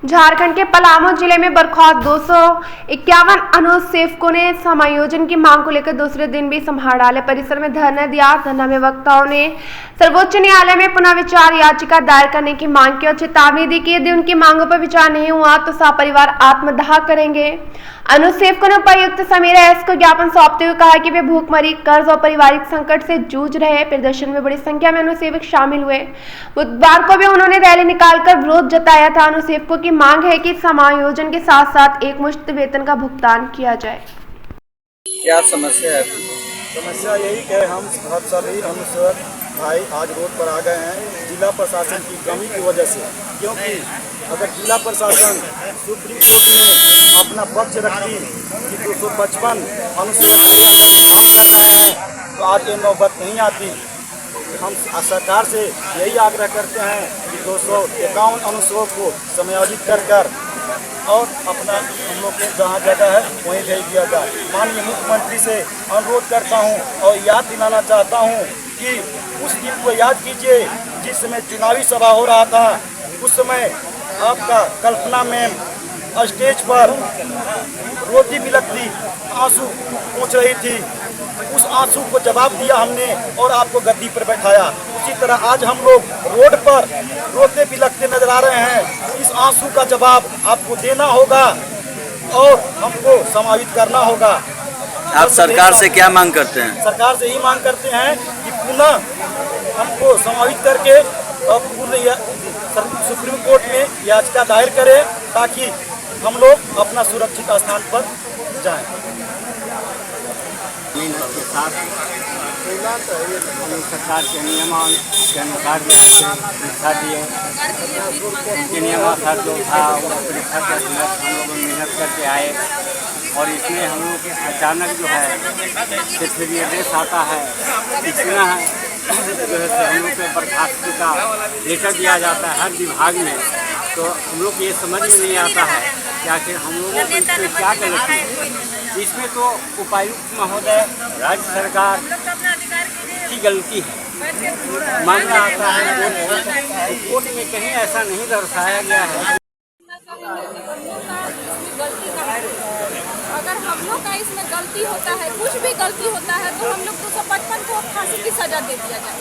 झारखंड के पलामू जिले में बर्खास्त 251 अनुसेवकों ने समायोजन की मांग को लेकर दूसरे दिन भी समाहरणालय परिसर में धरना दिया। धरना में वक्ताओं ने सर्वोच्च न्यायालय में पुनः विचार याचिका दायर करने की मांग की और चेतावनी दी कि यदि उनकी मांगों पर विचार नहीं हुआ तो सपरिवार आत्मदाह करेंगे। अनुसेवकों ने उपायुक्त समीरा एस को ज्ञापन सौंपते हुए कहा कि वे भूखमरी, कर्ज और पारिवारिक संकट से जूझ रहे। प्रदर्शन में बड़ी संख्या में अनुसेवक शामिल हुए। बुधवार को भी उन्होंने रैली निकालकर विरोध जताया था। अनुसेवकों की मांग है कि समायोजन के साथ साथ एकमुश्त वेतन का भुगतान किया जाए। क्या समस्या है? समस्या यही कि हम बहुत सभी अनुसेवक भाई आज रोड पर आ गए हैं जिला प्रशासन की कमी की वजह से, क्योंकि अगर जिला प्रशासन सुप्रीम कोर्ट में अपना पक्ष रखती कि 255 अनुसेवक काम कर रहे हैं तो आज ये नौबत नहीं आती। हम सरकार से यही आग्रह करते हैं कि 251 अनुसेवक को समायोजित कर और अपना हम लोग को जहाँ जगह है वहीं भेज दिया जाए। माननीय मुख्यमंत्री से अनुरोध करता हूँ और याद दिलाना चाहता हूँ कि उस दिन को याद कीजिए जिस समय चुनावी सभा हो रहा था। उस समय आपका कल्पना मैम स्टेज पर रोती बिलखती आंसू पहुँच रही थी। उस आंसू को जवाब दिया हमने और आपको गद्दी पर बैठाया। उसी तरह आज हम लोग रोड पर रोते बिलखते नजर आ रहे हैं। इस आंसू का जवाब आपको देना होगा और हमको समाहित करना होगा। आप सरकार से क्या मांग करते हैं? सरकार से ही मांग करते हैं कि पुनः हमको समाहित करके और सुप्रीम कोर्ट में याचिका दायर करें ताकि हम लोग अपना सुरक्षित स्थान पर जाएं। के साथ सरकार के नियमों के अनुसार परीक्षा दिए के नियमानुसार जो था उस परीक्षा के अंदर हम लोग मेहनत करके आए और इसमें हम लोग के अचानक जो है सिर्फ निर्देश आता है इतना है जो है हम लोग के बर्खास्तगी का लेटर दिया जाता है हर विभाग में। तो हम लोग ये समझ में नहीं आता है कि आखिर हम लोगों को इसमें क्या गलती है। इसमें तो उपायुक्त महोदय राज्य सरकार की गलती है। मामला आता है कोर्ट में कहीं ऐसा नहीं दर्शाया गया है। अगर हम लोग का इसमें गलती होता है, कुछ भी गलती होता है तो हम लोग 255 को फांसी की सजा दे दिया जाए।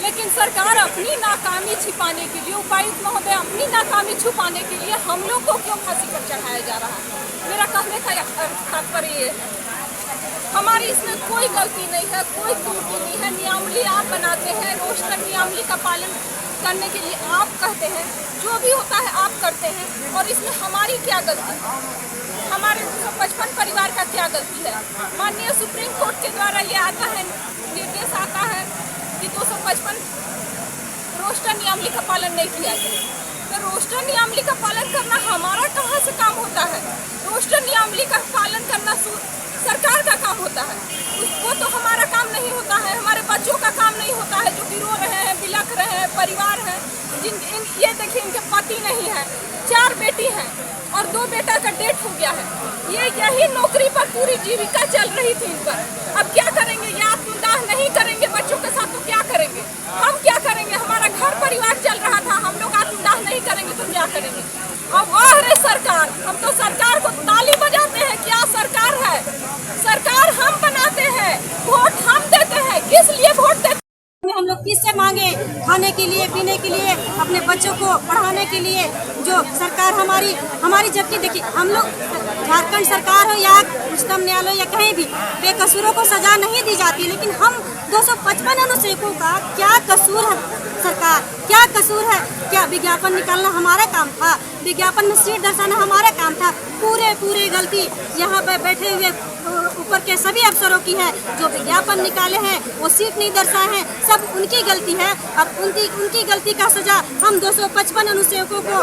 लेकिन सरकार अपनी नाकामी छिपाने के लिए, उपायुक्त महोदय अपनी नाकामी छुपाने के लिए हम लोग को क्यों फांसी पर चढ़ाया जा रहा है? मेरा कहने का तात्पर्य ये है हमारी इसमें कोई गलती नहीं है, कोई त्रुटि नहीं है। नियमावली आप बनाते हैं, रोस्टर नियमावली का पालन करने के लिए आप कहते हैं, जो भी होता है आप करते हैं और इसमें हमारी क्या गलती है? हमारे 255 परिवार का क्या गलती है? माननीय सुप्रीम कोर्ट के द्वारा ये आता है, निर्देश आता है कि 255 रोस्टर नियमावली का पालन नहीं किया जाए। तो रोस्टर नियमावली का पालन करना हमारा कहाँ से काम होता है? रोस्टर नियमावली का पालन करना सरकार का काम होता है। वो तो हमारा काम नहीं होता है, हमारे बच्चों का काम नहीं होता है जो कि रो रहे हैं, बिलख रहे हैं, परिवार हैं ये देखिए इनके पति नहीं है, 4 बेटी हैं और 2 बेटा का डेथ हो गया है। यही नौकरी पर पूरी जीविका चल रही थी इन पर। अब क्या करेंगे? ये आत्मदाह नहीं करेंगे बच्चों के साथ तो क्या करेंगे? हम क्या करेंगे? हमारा घर परिवार चल रहा था, हम लोग आत्मदाह नहीं करेंगे तो क्या करेंगे? अब वाह रे सरकार, हम तो सरकार को ताली बजाते हैं। क्या सरकार है? सरकार हम बनाते हैं, वोट हम देते हैं। किस लिए वोट देते? हम लोग किससे मांगे? खाने के लिए, पीने के लिए, अपने बच्चों को पढ़ाने के लिए। जो सरकार हमारी जबकि देखिए हम लोग झारखंड सरकार हो या उच्चतम न्यायालय या कहीं भी बेकसूरों को सजा नहीं दी जाती, लेकिन हम 255 अनुसेवकों का क्या कसूर है? सरकार क्या कसूर है? क्या विज्ञापन निकालना हमारा काम था? विज्ञापन में सीट दर्शाना हमारा काम था? पूरे गलती यहाँ पर बैठे हुए ऊपर के सभी अफसरों की है। जो विज्ञापन निकाले हैं वो सीट नहीं दर्शाए हैं, सब उनकी गलती है। अब उनकी गलती का सजा हम 255 अनुसेवकों को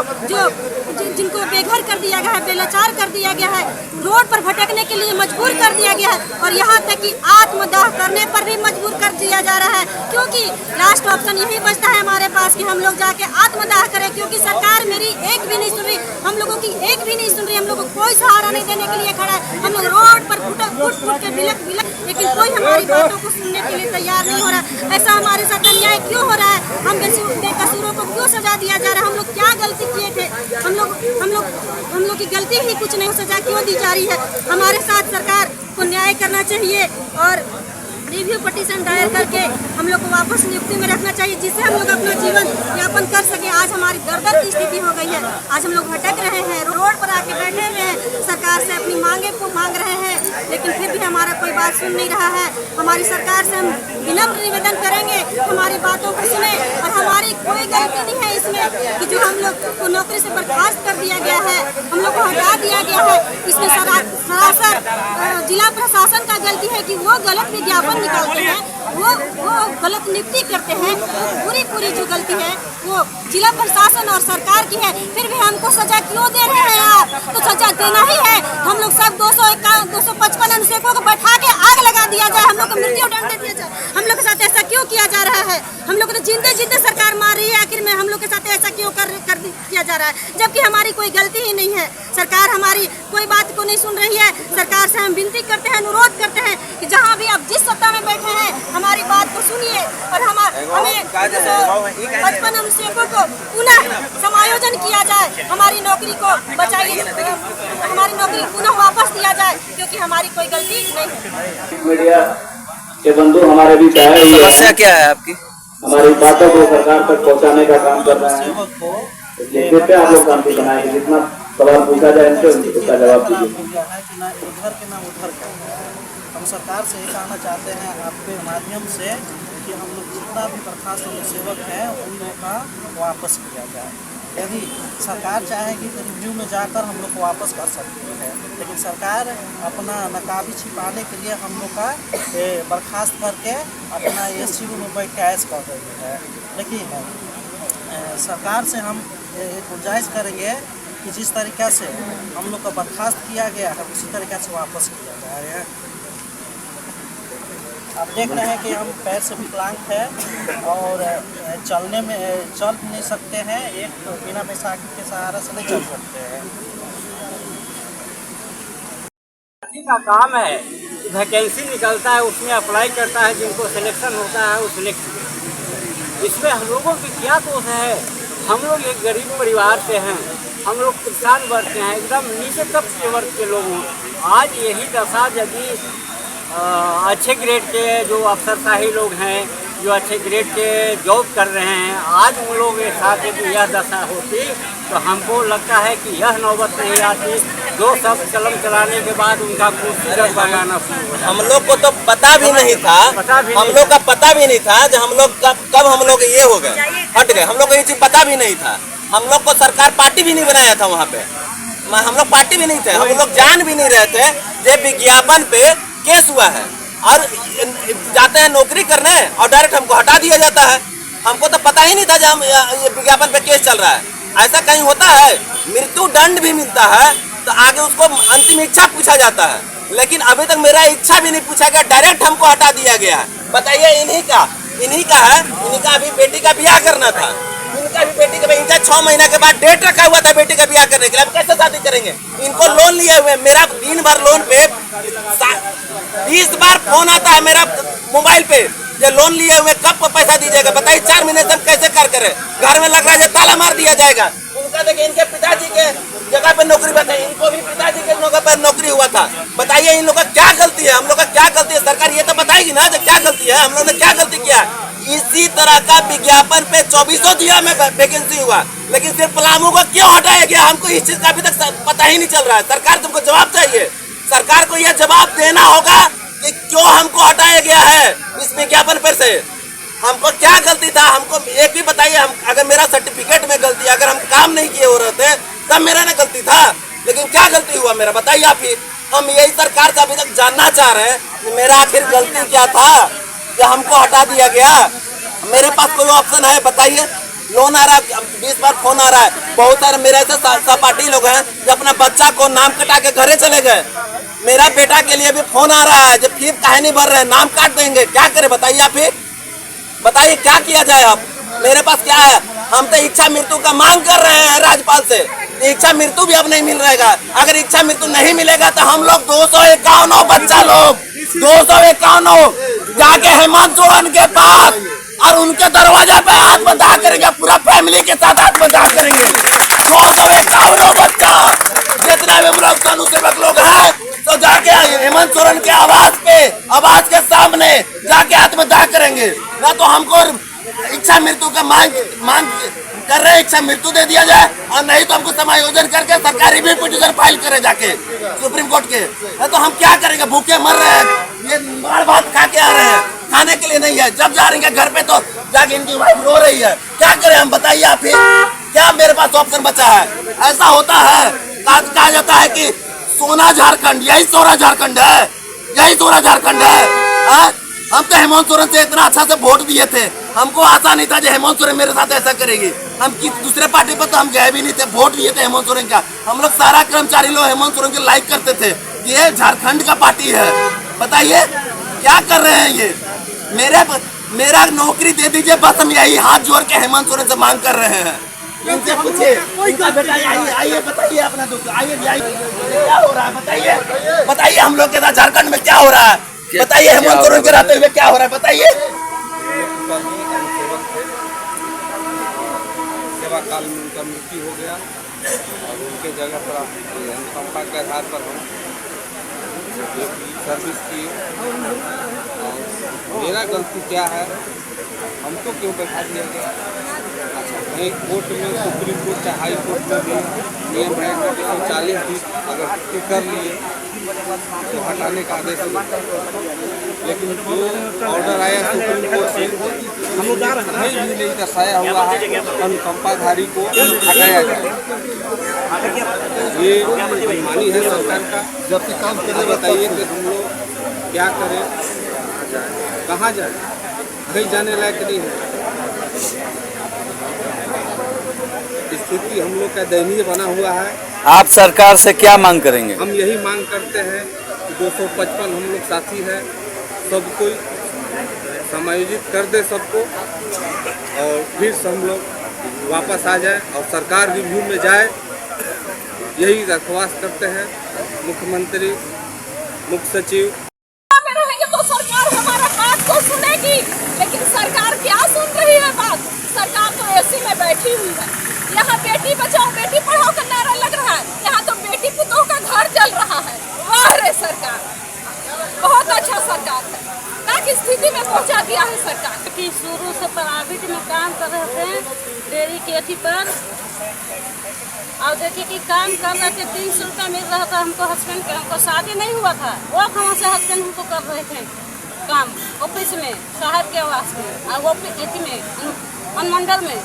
जिनको बेघर कर दिया गया है, बेलाचार कर दिया गया है, रोड पर भटकने के लिए मजबूर कर दिया गया है और यहाँ तक कि आत्मदाह करने पर भी मजबूर कर दिया जा रहा है। क्योंकि लास्ट ऑप्शन यही बचता है हमारे पास कि हम लोग जाके आत्मदाह करें, क्योंकि सरकार मेरी एक भी नहीं सुन रही, हम लोगों की एक भी नहीं सुन रही। हम लोगों कोई सहारा नहीं देने के लिए खड़ा है। हम लोग रोड पर फुट के बिलक, लेकिन कोई हमारी बातों को सुनने के लिए तैयार नहीं हो रहा। ऐसा हमारे साथ अन्याय क्यों हो रहा है? हम बेकसूरों को क्यों सजा दिया जा रहा है? हम लोग क्या गलती किए थे? हम लोग की गलती ही कुछ नहीं, सजा क्यों दी जा रही है? हमारे साथ सरकार को न्याय करना चाहिए और रिव्यू पिटीशन दायर करके हम लोग को वापस नियुक्ति में रखना चाहिए, जिससे हम लोग अपना जीवन यापन कर सके। आज हमारी दर्द की स्थिति हो गई है। आज हम लोग भटक रहे हैं, रोड पर आके बैठे हुए हैं, सरकार से अपनी मांगे को मांग रहे हैं, लेकिन फिर भी हमारा कोई बात सुन नहीं रहा है। हमारी सरकार से हम विनम्र निवेदन करेंगे, हमारी बातों को सुने और हमारी कोई गलती नहीं है इसमें कि जो हम लोग को नौकरी से बर्खास्त कर दिया गया है, हम लोग को हटा दिया गया है। इसमें सरासर जिला प्रशासन का गलती है कि वो गलत विज्ञापन निकालते हैं, वो गलत नियुक्ति करते हैं। पूरी जो गलती है वो जिला प्रशासन और सरकार की है। फिर भी हमको सजा क्यों दे रहे हैं आप? तो सजा देना ही है। हम लोग सब 255 अनुच्छेदों को बैठा के आग लगा दिया जाए, हम लोग को मृत्यु दंड दे दिया जाए। हम लोग के साथ ऐसा क्यों किया जा रहा है? हम लोग तो जिंदे सरकार मार रही है, आखिर में हम लोग के साथ ऐसा क्यों कर किया जा रहा है, जबकि हमारी कोई गलती ही नहीं है। सरकार हमारी कोई बात को नहीं सुन रही है। सरकार से हम विनती करते हैं, अनुरोध करते हैं कि जहाँ भी आप जिस सत्ता में बैठे हैं हमारी बात को सुनिए और हमें 55 अनुच्छेदों को पुनः समायोजन किया जाए, हमारी नौकरी को बचाइए, हमारी नौकरी पुनः वापस दिया जाए, क्योंकि हमारी कोई गलती नहीं है। मीडिया के बंधु हमारे बीच आए हुए हैं। समस्या क्या है आपकी? हमारी बातों को सरकार तक पहुंचाने का काम कर रहे हैं। इसलिए कृपया आप लोग शांति बनाए, जितना सवाल पूछा जाए इनसे उसका जवाब दीजिए। ना इधर के ना उधर के। हम सरकार से ये कहना चाहते हैं आपके माध्यम से कि हम लोग जितना भी बर्खास्त सेवक हैं उन लोगों का वापस किया जाए। यदि सरकार चाहेगी तो रिव्यू में जाकर हम लोग को वापस कर सकती है, लेकिन सरकार अपना नकाबी छिपाने के लिए हम लोग का बर्खास्त करके अपना SCU में बैठ के ऐश कर रही है। लेकिन सरकार से हम गुजारिश करेंगे कि जिस तरीक़े से हम लोग का बर्खास्त किया गया है उसी तरीक़े से वापस किया जाए। आप देख रहे हैं कि हम पैर से विकलांग हैं और चल भी नहीं सकते हैं, एक तो बिना बैसाखी के सहारा से नहीं चल सकते हैं। का काम है, वैकेंसी निकलता है, उसमें अप्लाई करता है, जिनको सिलेक्शन होता है वो सिलेक्ट। इसमें हम लोगों की क्या दोष है? हम लोग एक गरीब परिवार से हैं, हम लोग किसान वर्ग के हैं, एकदम नीचे तबके के वर्ग के लोग हैं। आज यही दशा यदि अच्छे ग्रेड के जो अफसरशाही लोग हैं, जो अच्छे ग्रेड के जॉब कर रहे हैं, आज उन लोगों के साथ यदि यह दशा होती तो हमको लगता है कि यह नौबत नहीं आती। जो सब कलम चलाने के बाद उनका कुर्सी बनाना शुरू। हम लोग को तो पता भी नहीं था, हम लोग का पता भी नहीं था जो हम लोग कब हम लोग ये हो गए, हट गए। हम लोग को ये चीज पता भी नहीं था। हम लोग को सरकार पार्टी भी नहीं बनाया था वहाँ पे, हम लोग पार्टी भी नहीं थे। हम लोग जान भी नहीं रहे थे ये विज्ञापन पे केस हुआ है और जाते हैं नौकरी करने और डायरेक्ट हमको हटा दिया जाता है। हमको तो पता ही नहीं था जब ये विज्ञापन पे केस चल रहा है। ऐसा कहीं होता है? मृत्यु दंड भी मिलता है तो आगे उसको अंतिम इच्छा पूछा जाता है, लेकिन अभी तक मेरा इच्छा भी नहीं पूछा गया, डायरेक्ट हमको हटा दिया गया है। बताइए, इन्हीं का है। इनका अभी बेटी का ब्याह करना था, इनका भी बेटी का, इनका 6 महीना के बाद डेट रखा हुआ था बेटी का ब्याह करने के लिए। अब कैसे शादी करेंगे? इनको लोन लिए हुए, मेरा दिन भर लोन पे 20 बार फोन आता है मेरा मोबाइल पे, जो लोन लिए हुए कब पैसा दीजिएगा? बताइए, 4 महीने से हम कैसे कर करें? घर में लग रहा है ताला मार दिया जाएगा। उनका देखिए, इनके पिताजी के जगह पे नौकरी बताइए, इनको भी पिताजी के जगह पे नौकरी हुआ था। बताइए, इन लोग का क्या गलती है? हम लोग का क्या गलती है? सरकार ये तो बताएगी ना जो क्या गलती है, हम लोग ने क्या गलती किया। इसी तरह का विज्ञापन पे 24 जिला में वैकेंसी हुआ, लेकिन सिर्फ पलामू को क्यों हटाया गया? हमको इस चीज का अभी तक पता ही नहीं चल रहा है। सरकार तुमको जवाब चाहिए, सरकार को यह जवाब देना होगा कि क्यों हमको हटाया गया है इस विज्ञापन पर से। हमको क्या गलती था? हमको एक भी बताइए। हम अगर मेरा सर्टिफिकेट में गलती, अगर हम काम नहीं किए हो रहे थे तब मेरा ना गलती था, लेकिन क्या गलती हुआ मेरा? बताइए आप ही। हम यही सरकार से अभी तक जानना चाह रहे हैं कि मेरा आखिर गलती क्या था कि हमको हटा दिया गया। मेरे पास कोई ऑप्शन है? बताइए। लोन आ रहा है, 20 बार फोन आ रहा है। बहुत सारे मेरे ऐसे सहपाठी लोग हैं जो अपना बच्चा को नाम कटा के घरे चले गए। मेरा बेटा के लिए भी फोन आ रहा है, जब फीस काहे नहीं भर रहे, नाम काट देंगे। क्या करें बताइए आप ही? बताइए क्या किया जाए? अब मेरे पास क्या है? हम तो इच्छा मृत्यु का मांग कर रहे हैं राज्यपाल से, इच्छा मृत्यु भी अब नहीं मिल रहेगा। अगर इच्छा मृत्यु नहीं मिलेगा तो हम लोग 251 बच्चा लोग 251 जाके हेमंत सोरेन के पास और उनके दरवाजा पे आत्मदाह करेंगे, पूरा फैमिली के साथ आत्मदाह करेंगे। 251 बच्चा जितना भी हम लोग कानून सेवक लोग हैं तो जाके हेमंत सोरेन के आवाज के सामने जाके आत्मदाह करेंगे। ना तो हमको इच्छा मृत्यु का मांग कर रहे, इच्छा मृत्यु दे दिया जाए, और नहीं तो हमको समायोजन करके सरकारी भी पिटीशन फाइल करे जाके सुप्रीम कोर्ट के। तो हम क्या करेंगे, भूखे मर रहे हैं, ये मार भात खा के आ रहे हैं, खाने के लिए नहीं है। जब जा रहे हैं घर पे तो जाके इनकी वाइफ रो रही है। क्या करें हम, बताइए आप ही, क्या मेरे पास ऑप्शन बचा है? ऐसा होता है, कहा जाता है कि सोना झारखंड, यही सोना झारखंड है, यही सोना झारखंड है। हम तो हेमंत सोरेन से इतना अच्छा से वोट दिए थे, हमको आशा नहीं था कि हेमंत सोरेन मेरे साथ ऐसा करेगी। हम किस दूसरे पार्टी पर तो हम गए भी नहीं थे, वोट दिए थे हेमंत सोरेन का। हम लोग सारा कर्मचारी लोग हेमंत सोरेन को लाइक करते थे, ये झारखंड का पार्टी है। बताइए क्या कर रहे हैं ये? मेरा नौकरी दे दीजिए, बस हम यही हाथ जोड़ के हेमंत सोरेन से मांग कर रहे हैं। इनसे पूछिए, इनका बेटा आइए बताइए अपना दुख, आइए क्या हो रहा है, बताइए हम लोग के साथ झारखंड में क्या हो रहा है, बताइए हेमंत सोरेन के रहते हुए क्या हो रहा है, बताइए। सेवा काल में उनका मृत्यु हो गया और उनके जगह पर अनुकंपा के आधार पर हम सर्विस किए। और मेरा गलती क्या है, हमको क्यों बैठा दिया गया? अच्छा, कहीं कोर्ट में, सुप्रीम कोर्ट या हाई कोर्ट में भी नियम है कि 140 दिन अगर छुट्टी कर लिए तो हटाने का आदेश मिलता है। लेकिन जो ऑर्डर आया सुप्रीम कोर्ट से, हमें भी नहीं दर्शाया हुआ है अनुकंपाधारी को हटाया जाए। ये बेईमानी है सरकार का। जब से काम करने बताइए कि हम लोग क्या करें, कहाँ जाए, कहीं जाने लायक नहीं है। स्थिति हम लोग का दयनीय बना हुआ है। आप सरकार से क्या मांग करेंगे? हम यही मांग करते हैं कि 255 हम लोग साथी हैं, सब कोई समायोजित कर दे सबको, और फिर हम लोग वापस आ जाए और सरकार रिव्यू में जाए, यही दरख्वास्त करते हैं। मुख्यमंत्री, मुख्य सचिव रहेंगे तो सरकार हमारा बात को सुनेगी, लेकिन सरकार क्या सुन रही है बात? सरकार तो एसी में बैठी हुई है। यहाँ बेटी बचाओ बेटी पढ़ाओ का नारा लग रहा है, यहाँ तो बेटी पुतों का घर जल रहा है। वाह रे सरकार, बहुत अच्छा सरकार है, ताकि स्थिति में पहुँचा दिया है सरकार। कि शुरू से प्राइवेट में काम कर रहे थे डेयरी के अथी पर, और देखिए कि काम कर रहे थे, 300 रुपया मिल रहा था हमको। हस्बैंड के, हमको शादी नहीं हुआ था, वो कहाँ से हस्बैंड हमको कर रहे थे काम ऑफिस में, साहब के आवास में, और वो अथी में अनुमंडल में,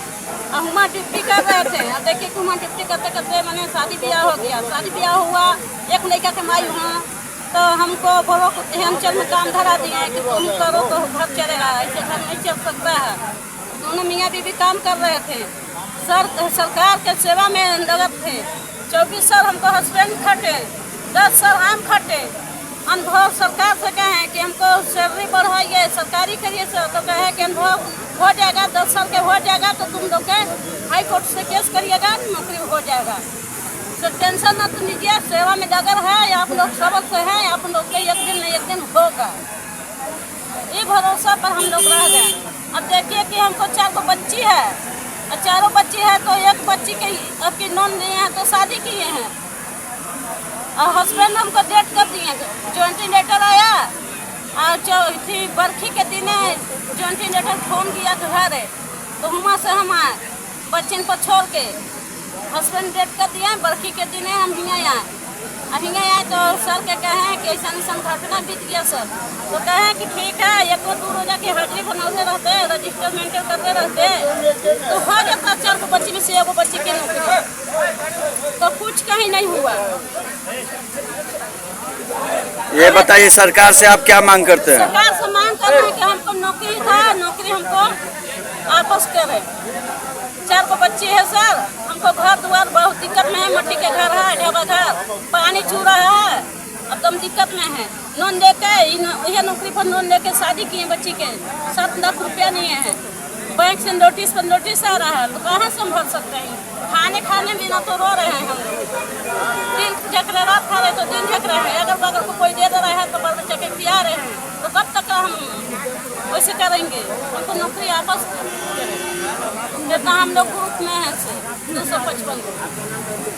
और हुआ ड्यूटी कर रहे थे। अब देखिए कि हुआ ड्यूटी करते करते मैंने शादी ब्याह हो गया, शादी ब्याह हुआ, एक लड़का के माई हुआ, तो हमको बोलो हेमचल में काम धरा दिए कि तुम करो तो घर चलेगा, ऐसे घर नहीं चल सकता है। दोनों मियाँ बीवी काम कर रहे थे, सरकार के सेवा में लगत थे। 24 साल हमको हस्बैंड खटे, 10 साल हम खटे। अनुभव सरकार से कहें कि हमको सैलरी बढ़ाइए, सरकारी करिए सर, तो कहे कि अनुभव हो जाएगा, 10 साल के हो जाएगा तो तुम लोग के हाई कोर्ट से केस करिएगा, नौकरी हो जाएगा। तो टेंशन न तो लीजिए, सेवा में डगर है, आप लोग सबक से हैं, आप लोग के एक दिन न एक दिन होगा, ये भरोसा पर हम लोग रह गए। अब देखिए कि हमको 4 गो बच्ची है, और 4 बच्ची है तो एक बच्ची के आपकी नॉन दिए हैं तो शादी किए हैं, और हस्बैंड हमको डेट कर दिए, जॉइंट लेटर आया, और थी बरखी के दिन जॉइंट लेटर फोन किया घर है, तो वहाँ से हम आए बच्चन पर छोड़ के, हस्बैंड डेट कर दिया, बरखी के दिन हम हिंगा आए तो सर के कहे कि ऐसा ऐसा घटना बीत गया सर, तो कहे कि ठीक है, एक दो दूर हो जाके हाजिरी बनाते रहते, रजिस्टर मेंटेन करते रहते, तो हो जाता 4 गो बच्ची में से 1 बच्ची के नौकरी, तो कुछ कहीं नहीं हुआ। ये बताइए सरकार से आप क्या मांग करते हैं? सरकार से मांग कर रहे हैं कि हमको नौकरी था, नौकरी हमको वापस करे। 4 गो बच्ची है सर, हमको घर द्वार बहुत दिक्कत में है, मट्टी के घर है, ढेबा घर, पानी छू रहा है, अब तुम दिक्कत में है। लोन लेके यह नौकरी पर लोन लेके शादी किए बच्ची के, 7 लाख रुपया लिए हैं, बैंक से नोटिस पर नोटिस आ रहा है, तो कहाँ से हम भर सकते हैं? खाने बिना तो रो रहे हैं हम लोग। दिन जक रहे, रात खा रहे तो दिन जक रहे हैं, अगर बगल को कोई दे रहा है तो बाल बच्चा के खिला रहे हैं, तो कब तक हम वैसे करेंगे? हमको नौकरी आपस करें। जितना हम लोग ग्रुप में हैं 255